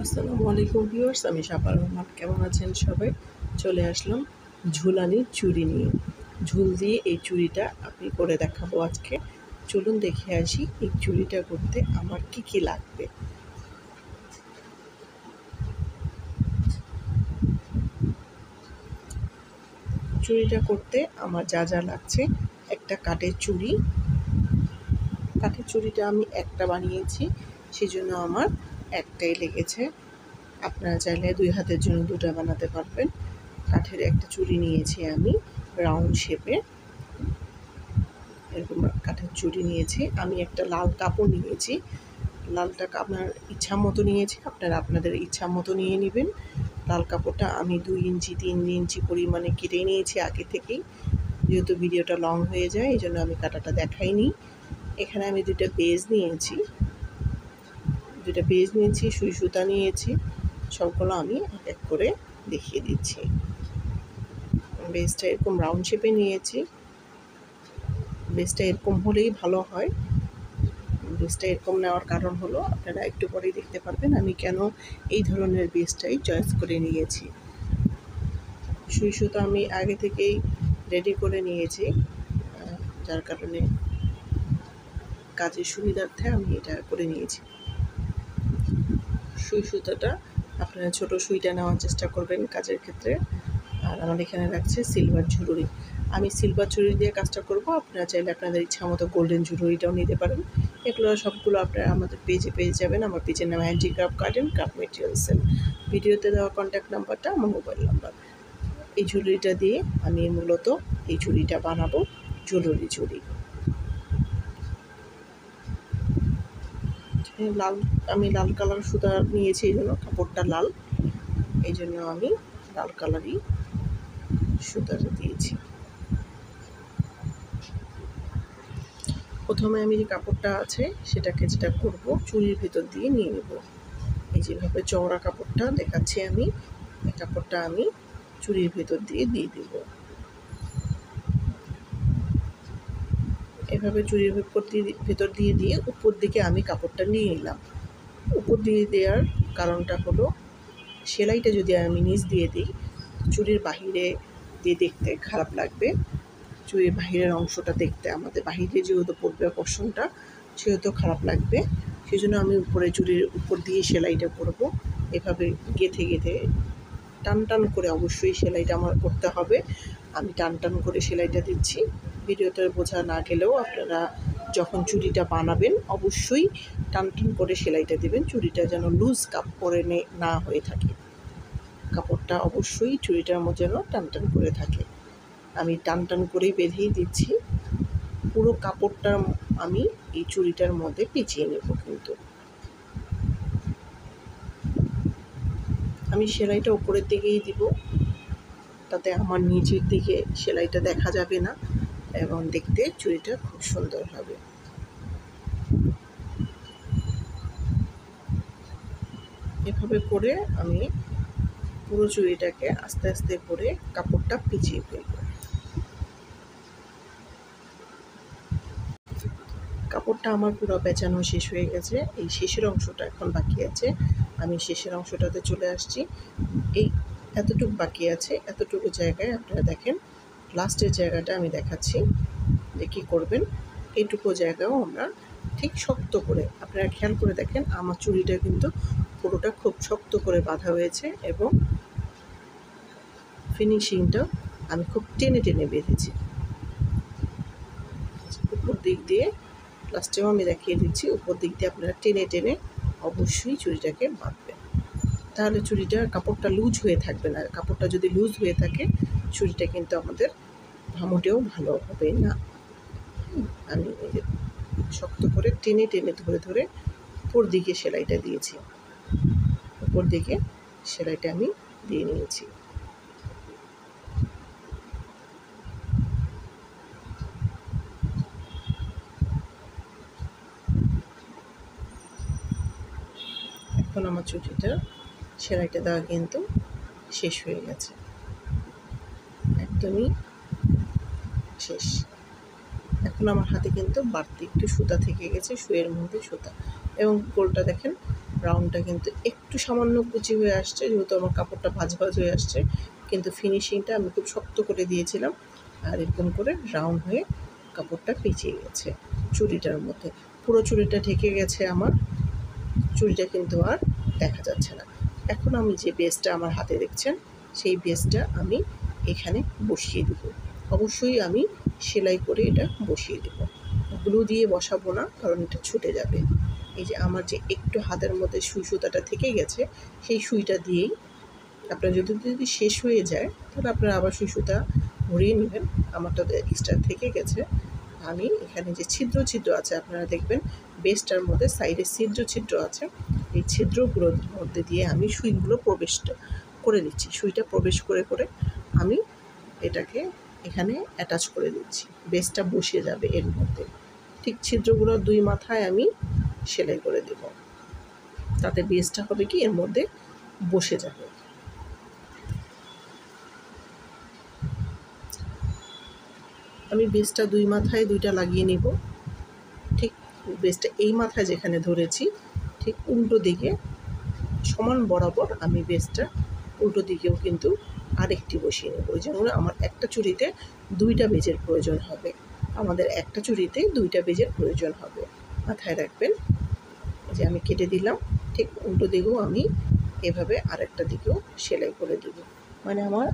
আসসালামু আলাইকুম ভিউয়ার্স, আমি শাবা রহমান। কেমন আছেন সবাই? চলে আসলাম ঝুলানি চুড়ি নিয়ে। ঝুল দিয়ে এই চুড়িটা আমি করে দেখাবো আজকে। চলুন দেখে আসি এই চুড়িটা করতে আমার কি কি লাগবে। চুড়িটা করতে আমার যা যা লাগছে, একটা কাঠের চুড়ি। কাঠের চুড়িটা আমি একটা বানিয়েছি, সেজন্য আমার একটাই লেগেছে। আপনারা চাইলে 2 হাতের জন্য 2টা বানাতে পারবেন। কাঠের একটা চুড়ি নিয়েছি আমি রাউন্ড শেপে, এরকম কাঠের চুড়ি নিয়েছি। আমি একটা লাল কাপড় নিয়েছি, লালটা আপনার ইচ্ছা মতো নিয়েছি, আপনারা আপনাদের ইচ্ছা মতো নিয়ে নেবেন। লাল কাপড়টা আমি 2 ইঞ্চি 3 ইঞ্চি পরিমাণে কেটে নিয়েছি আগে থেকেই, যেহেতু ভিডিওটা লং হয়ে যায় এই জন্য আমি কাটাটা দেখাইনি। এখানে আমি 2টা পেজ নিয়েছি, সুই সুতা নিয়েছি। সবগুলো আমি এক এক করে দেখিয়ে দিচ্ছি। বেসটা এরকম রাউন্ড শেপে নিয়েছি। বেসটা এরকম হলেই ভালো হয়। বেসটা এরকম নেওয়ার কারণ হলো, আপনারা একটু পরেই দেখতে পারবেন আমি কেন এই ধরনের বেসটাই চয়েস করে নিয়েছি। সুই সুতা আমি আগে থেকেই রেডি করে নিয়েছি, যার কারণে কাজের সুবিধার্থে আমি এটা করে নিয়েছি। সুই সুতাটা আপনারা ছোট সুইটা নেওয়ার চেষ্টা করবেন কাজের ক্ষেত্রে। আর আমার এখানে রাখছে সিলভার ঝুলুরি। আমি সিলভার ঝুলুরি দিয়ে কাজটা করব। আপনারা চাইলে আপনাদের ইচ্ছা মতো গোল্ডেন ঝুলুরিটাও নিতে পারেন। এগুলো সবগুলো আপনারা আমাদের পেজে পেয়ে যাবেন। আমার পেজের নাম handicraft garden craft material sale. ভিডিওতে দেওয়া কন্ট্যাক্ট নাম্বারটা আমার মোবাইল নাম্বার। এই ঝুলুরিটা দিয়ে আমি মূলত এই চুড়িটা বানাবো, ঝুলুরি চুড়ি। আমি লাল কালার সুতা নিয়েছি, এই জন্য কাপড়টা লাল, এই জন্য আমি লাল কালারই সুতাটা দিয়েছি। প্রথমে আমি যে কাপড়টা আছে সেটাকে যেটা করব, চুড়ির ভিতর দিয়ে নিয়ে নেব। এই যেভাবে চওড়া কাপড়টা দেখাচ্ছি আমি, এই কাপড়টা আমি চুড়ির ভিতর দিয়ে দেব। এভাবে চুড়ির ভিতর দিয়ে উপর দিকে আমি কাপড়টা নিয়ে নিলাম। উপর দিয়ে দেওয়ার কারণটা হলো, সেলাইটা যদি আমি নিচ দিয়ে দিই চুড়ির বাহিরে দিয়ে দেখতে খারাপ লাগবে। চুড়ির বাহিরের অংশটা দেখতে আমাদের বাহিরে যেহেতু পড়বে পোর্শনটা, সেহেতু খারাপ লাগবে। সেই জন্য আমি উপরে চুড়ির উপর দিয়ে সেলাইটা করব। এভাবে গেঁথে টান টান করে অবশ্যই সেলাইটা আমার করতে হবে। আমি টান টান করে সেলাইটা দিচ্ছি। ভিডিওটা বোঝা না গেলেও আপনারা যখন চুড়িটা বানাবেন অবশ্যই টান টান করে সেলাইটা দেবেন, চুড়িটা যেন লুজ কাপড়ে না হয়ে থাকে। কাপড়টা অবশ্যই চুড়িটার মধ্যে যেন টান টান করে থাকে। আমি টান টান করেই বেঁধেই দিচ্ছি। পুরো কাপড়টা আমি এই চুড়িটার মধ্যে পেঁচিয়ে নেব। কিন্তু আমি সেলাইটা উপরের দিকেই দিব, তাতে আমার নিচের দিকে সেলাইটা দেখা যাবে না এবং দেখতে চুড়িটা খুব সুন্দর হবে। এভাবে করে আমি পুরো চুড়িটাকে আস্তে আস্তে করে কাপড়টা পেঁচিয়ে ফেলব। কাপড়টা আমার পুরো পেঁচানো শেষ হয়ে গেছে। এই শেষের অংশটা এখন বাকি আছে, আমি শেষের অংশটাতে চলে আসছি। এই এতটুকু বাকি আছে, এতটুকু জায়গায় আপনারা দেখেন লাস্টের জায়গাটা আমি দেখাচ্ছি যে কী করবেন। এইটুকু জায়গাও আমরা ঠিক শক্ত করে, আপনারা খেয়াল করে দেখেন আমার চুড়িটা কিন্তু পুরোটা খুব শক্ত করে বাঁধা হয়েছে এবং ফিনিশিংটা আমি খুব টেনে টেনে বেঁধেছি। উপর দিক দিয়ে লাস্টেও আমি দেখিয়ে দিচ্ছি, উপর দিক দিয়ে আপনারা টেনে টেনে অবশ্যই চুড়িটাকে বাঁধবেন, তাহলে চুড়িটার কাপড়টা লুজ হয়ে থাকবে না। কাপড়টা যদি লুজ হয়ে থাকে চুড়িটা কিন্তু আমাদের মোটেও ভালো হবে না। আমি শক্ত করে টেনে টেনে ধরে ধরে উপর দিকে সেলাইটা দিয়েছি, উপর দিকে সেলাইটা আমি দিয়ে নিয়েছি। এখন আমার চুড়িটা সেলাইটা দেওয়া কিন্তু শেষ হয়ে গেছে, একদমই শেষ। এখন আমার হাতে কিন্তু বাড়তি একটু সুতা থেকে গেছে, সুয়ের মধ্যে সুতা, এবং গোলটা দেখেন রাউন্ডটা কিন্তু একটু সামান্য কুচি হয়ে আসছে, যেহেতু আমার কাপড়টা ভাঁজ ভাঁজ হয়ে আসছে, কিন্তু ফিনিশিংটা আমি খুব শক্ত করে দিয়েছিলাম। আর এরকম করে রাউন্ড হয়ে কাপড়টা পেঁচিয়ে গেছে চুড়িটার মধ্যে। পুরো চুড়িটা ঢেকে গেছে আমার, চুড়িটা কিন্তু আর দেখা যাচ্ছে না। এখন আমি যে বেসটা আমার হাতে দেখছেন, সেই বেসটা আমি এখানে বসিয়ে দেব। অবশ্যই আমি সেলাই করে এটা বসিয়ে দেব, গ্লু দিয়ে বসাবো না, কারণ এটা ছুটে যাবে। এই যে আমার যে একটু হাতের মধ্যে সুই সুতাটা থেকে গেছে, সেই সুইটা দিয়েই আপনার যদি শেষ হয়ে যায়, তাহলে আপনারা আবার সুই সুতা ঘুরিয়ে নেবেন। আমারটা এক্সট্রা থেকে গেছে। আমি এখানে যে ছিদ্র ছিদ্র আছে, আপনারা দেখবেন বেসটার মধ্যে সাইডে ছিদ্র ছিদ্র আছে, এই ছিদ্রগুলোর মধ্যে দিয়ে আমি সুইগুলো প্রবেশ করে দিচ্ছি। সুইটা প্রবেশ করে করে আমি এটাকে এখানে অ্যাটাচ করে দিচ্ছি, বেসটা বসে যাবে এর মধ্যে। ঠিক ছিদ্রগুলোর দুই মাথায় আমি সেলাই করে দেব, তাতে বেসটা হবে কি এর মধ্যে বসে যাবে। আমি বেসটা দুই মাথায় দুইটা লাগিয়ে নিব। ঠিক বেসটা এই মাথায় যেখানে ধরেছি, ঠিক উল্টো দিকে সমান বরাবর আমি বেসটা উল্টো দিকেও কিন্তু আরেকটি বসিয়ে নেব। যেমন আমার একটা চুড়িতে দুইটা বেজের প্রয়োজন হবে, আমাদের একটা চুড়িতে দুইটা বেজের প্রয়োজন হবে, মাথায় রাখবেন। যে আমি কেটে দিলাম, ঠিক উল্টো দিকেও আমি এভাবে আরেকটা দিকেও সেলাই করে দেব। মানে আমার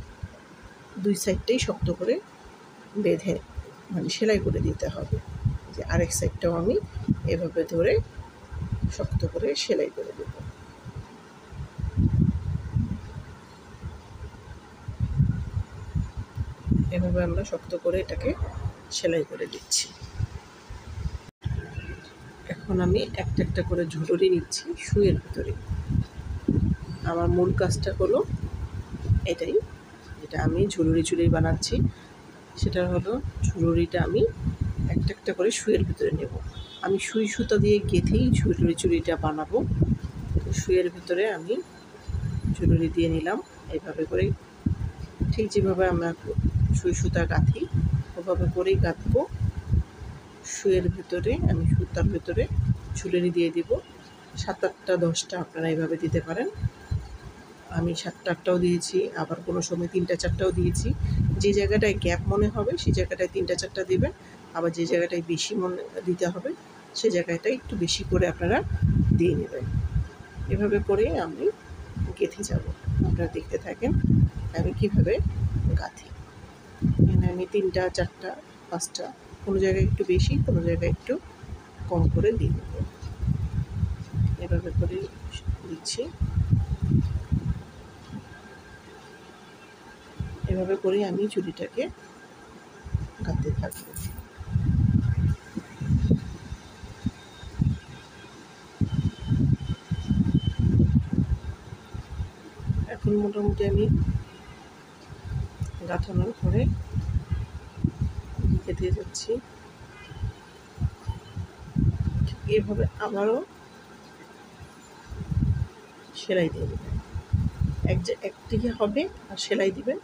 দুই সাইডটাই শক্ত করে বেঁধে মানে সেলাই করে দিতে হবে। যে আরেক সাইডটাও আমি এভাবে ধরে শক্ত করে সেলাই করে দেব। এভাবে আমরা শক্ত করে এটাকে সেলাই করে দিচ্ছি। এখন আমি একটা একটা করে ঝুলুরি নিচ্ছি সুইয়ের ভিতরে। আমার মূল কাজটা হলো এটাই, যেটা আমি ঝুলুরি বানাচ্ছি, সেটা হলো ঝুলুরিটা আমি একটা একটা করে সুইয়ের ভিতরে নেব। আমি সুই সুতা দিয়ে গেঁথেই চুড়িটা বানাবো। সুইয়ের ভিতরে আমি ঝুলুরি দিয়ে নিলাম এইভাবে করে। ঠিক যেভাবে আমরা সুই সুতা গাঁথি ওভাবে করেই গাঁথবো। সুইয়ের ভিতরে আমি সুতার ভিতরে ঝুলুরি দিয়ে দিব। 7-8টা 10টা আপনারা এইভাবে দিতে পারেন। আমি 7-8টাও দিয়েছি, আবার কোনো সময় 3টা-4টাও দিয়েছি। যে জায়গাটায় গ্যাপ মনে হবে সেই জায়গাটায় 3টা-4টা দেবেন, আবার যে জায়গাটায় বেশি মনে দিতে হবে সে জায়গাটায় একটু বেশি করে আপনারা দিয়ে নেবেন। এভাবে করে আমি গেঁথে যাব। আপনারা দেখতে থাকেন আমি কীভাবে গাঁথি। এখানে আমি 3টা 4টা 5টা, কোনো জায়গায় একটু বেশি কোনো জায়গায় একটু কম করে দিয়ে দেব। এভাবে করে দিচ্ছি। এভাবে করেই আমি চুড়িটাকে গাঁথতে থাকব। এখন মোটামুটি আমি গাঁথানোর পরে কেটে যাচ্ছি। এভাবে আবারও সেলাই দিয়ে দেবেন। একদিকে হবে আর সেলাই দিবেন,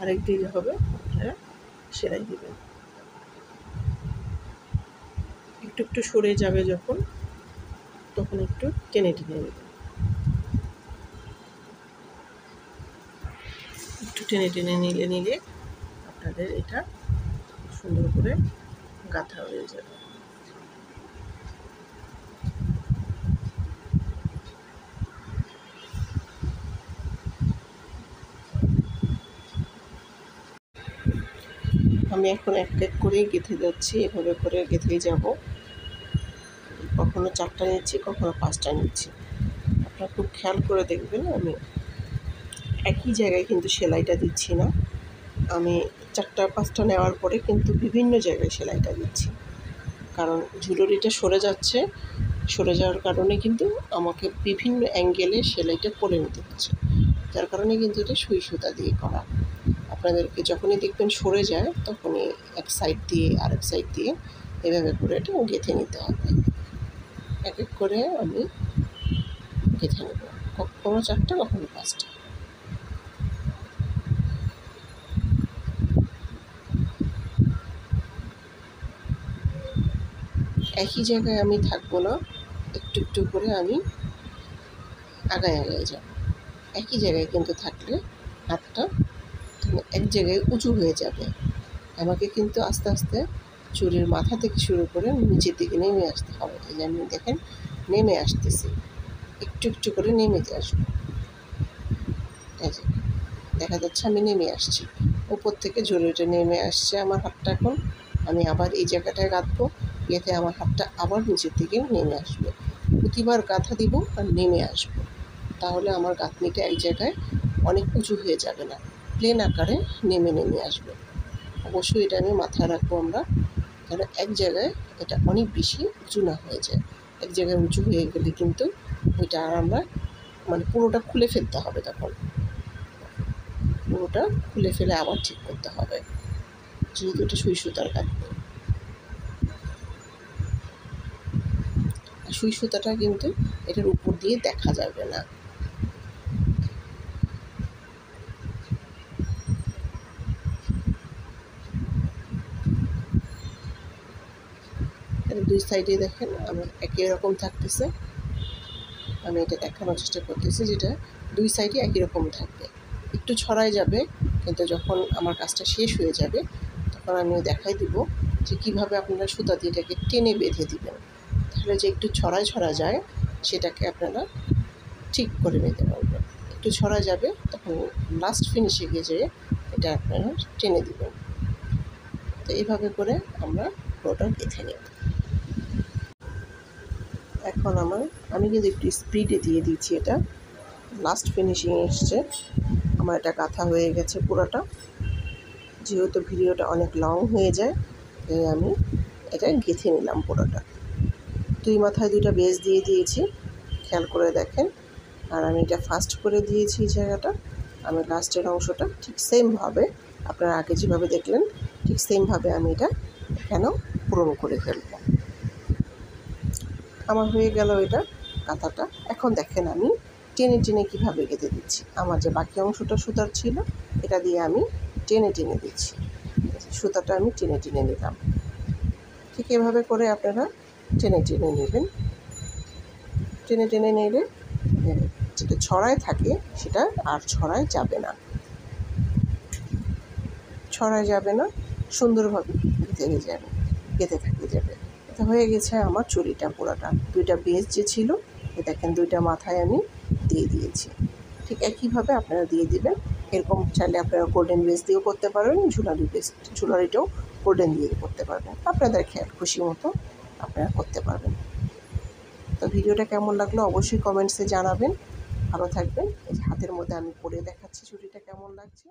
আরেক দিকে হবে আপনারা সেলাই দিবেন। একটু একটু সরে যাবে যখন, তখন একটু টেনে টেনে নেবেন। একটু টেনে টেনে নিলে আপনাদের এটা সুন্দর করে গাঁথা হয়ে যাবে। আমি এখন এক এক করে গেঁথে যাচ্ছি, এভাবে করে গেঁথেই যাব। কখনো 4টা নিচ্ছি, কখনো 5টা নিচ্ছি। আপনারা খুব খেয়াল করে দেখবেন, আমি একই জায়গায় কিন্তু সেলাইটা দিচ্ছি না। আমি 4টা 5টা নেওয়ার পরে কিন্তু বিভিন্ন জায়গায় সেলাইটা দিচ্ছি, কারণ ঝুলুরিটা সরে যাচ্ছে। সরে যাওয়ার কারণে কিন্তু আমাকে বিভিন্ন অ্যাঙ্গেলে সেলাইটা করে নিতে হচ্ছে, যার কারণে কিন্তু এটা সুই সুতা দিয়ে করা। আপনাদেরকে যখনই দেখবেন সরে যায়, তখনই এক সাইড দিয়ে আরেক সাইড দিয়ে এভাবে করে এটা গেঁথে নিতে হবে। এক এক করে আমি গেঁথে নেব, কখনো 4টা কখনো 5টা। একই জায়গায় আমি থাকবো না, একটু একটু করে আমি আগায় আগায় যাবে। একই জায়গায় কিন্তু থাকলে হাতটা এক জায়গায় উঁচু হয়ে যাবে। আমাকে কিন্তু আস্তে আস্তে চুড়ির মাথা থেকে শুরু করে নিচের দিকে নেমে আসতে হবে। এই যে আমি দেখেন নেমে আসতেছি, একটু একটু করে নেমে আসবো। এই যে দেখা যাচ্ছে আমি নেমে আসছি, উপর থেকে জড়িয়ে নেমে আসছে আমার হাতটা। এখন আমি আবার এই জায়গাটায় গাঁথবো, এতে আমার হাতটা আবার নিচের দিকে নেমে আসবে। প্রতিবার গাঁথা দিব আর নেমে আসবো, তাহলে আমার গাঁথনিটা এক জায়গায় অনেক উঁচু হয়ে যাবে না, প্লেন আকারে নেমে নেমে আসবে। অবশ্যই এটা আমি মাথায় রাখবো আমরা, কারণ এক জায়গায় এটা অনেক বেশি উঁচু না হয়ে যায়। এক জায়গায় উঁচু হয়ে গেলে কিন্তু ওইটা আর আমরা পুরোটা খুলে ফেলতে হবে, তখন পুরোটা খুলে ফেলে আবার ঠিক করতে হবে, যেহেতু এটা সুই সুতার কাটবে। সুই সুতাটা কিন্তু এটার উপর দিয়ে দেখা যাবে না। দুই সাইডে দেখেন আমার একই রকম থাকতেছে। আমি এটা দেখানোর চেষ্টা করতেছি, যেটা দুই সাইডে একই রকম থাকবে। একটু ছড়ায় যাবে, কিন্তু যখন আমার কাজটা শেষ হয়ে যাবে তখন আমি দেখাই দিব যে কীভাবে আপনারা সুতা দিয়ে এটাকে টেনে বেঁধে দিবেন। তাহলে যে একটু ছড়া যায় সেটাকে আপনারা ঠিক করে নিতে পারবেন। একটু ছড়া যাবে, তখন লাস্ট ফিনিশে গিয়ে যেয়ে এটা আপনারা টেনে দিবেন। তো এইভাবে করে আমরা পুরোটা গেঁথে নেব। এখন আমি কিন্তু একটু স্পিডে দিয়ে দিচ্ছি, এটা লাস্ট ফিনিশিং এসছে। আমার এটা গাঁথা হয়ে গেছে পুরোটা। যেহেতু ভিডিওটা অনেক লং হয়ে যায়, তাই আমি এটা গেঁথে নিলাম পুরোটা। দুই মাথায় দুইটা বেজ দিয়ে দিয়েছি, খেয়াল করে দেখেন। আর আমি এটা ফাস্ট করে দিয়েছি এই জায়গাটা। আমি লাস্টের অংশটা ঠিক সেমভাবে আপনারা আগে যেভাবে দেখলেন ঠিক সেমভাবে আমি এটা এখানেও পূরণ করে ফেলব। আমার হয়ে গেল এটা কাঁথাটা। এখন দেখেন আমি টেনে টেনে কীভাবে গেঁথে দিচ্ছি। আমার যে বাকি অংশটা সুতার ছিল, এটা দিয়ে আমি টেনে টেনে দিচ্ছি। সুতাটা আমি টেনে টেনে নিলাম। ঠিক এভাবে করে আপনারা টেনে টেনে নেবেন। টেনে টেনে নিলে যেটা ছড়ায় থাকে সেটা আর ছড়ায় যাবে না, সুন্দরভাবে গেঁথে থাকতে যাবে। এটা হয়ে গেছে আমার চুড়িটা পুরোটা। দুইটা বেজ যে ছিল, দেখেন দুইটা মাথায় আমি দিয়ে দিয়েছি। ঠিক একইভাবে আপনারা দিয়ে দিবেন। এরকম চাইলে আপনারা গোল্ডেন বেজ দিয়েও করতে পারবেন, জুয়েলারিটাও গোল্ডেন দিয়ে করতে পারবেন। আপনাদের খুশি মতো আপনারা করতে পারবেন। তো ভিডিওটা কেমন লাগলো অবশ্যই কমেন্টসে জানাবেন। ভালো থাকবেন। এই যে হাতের মধ্যে আমি পরে দেখাচ্ছি চুড়িটা কেমন লাগছে।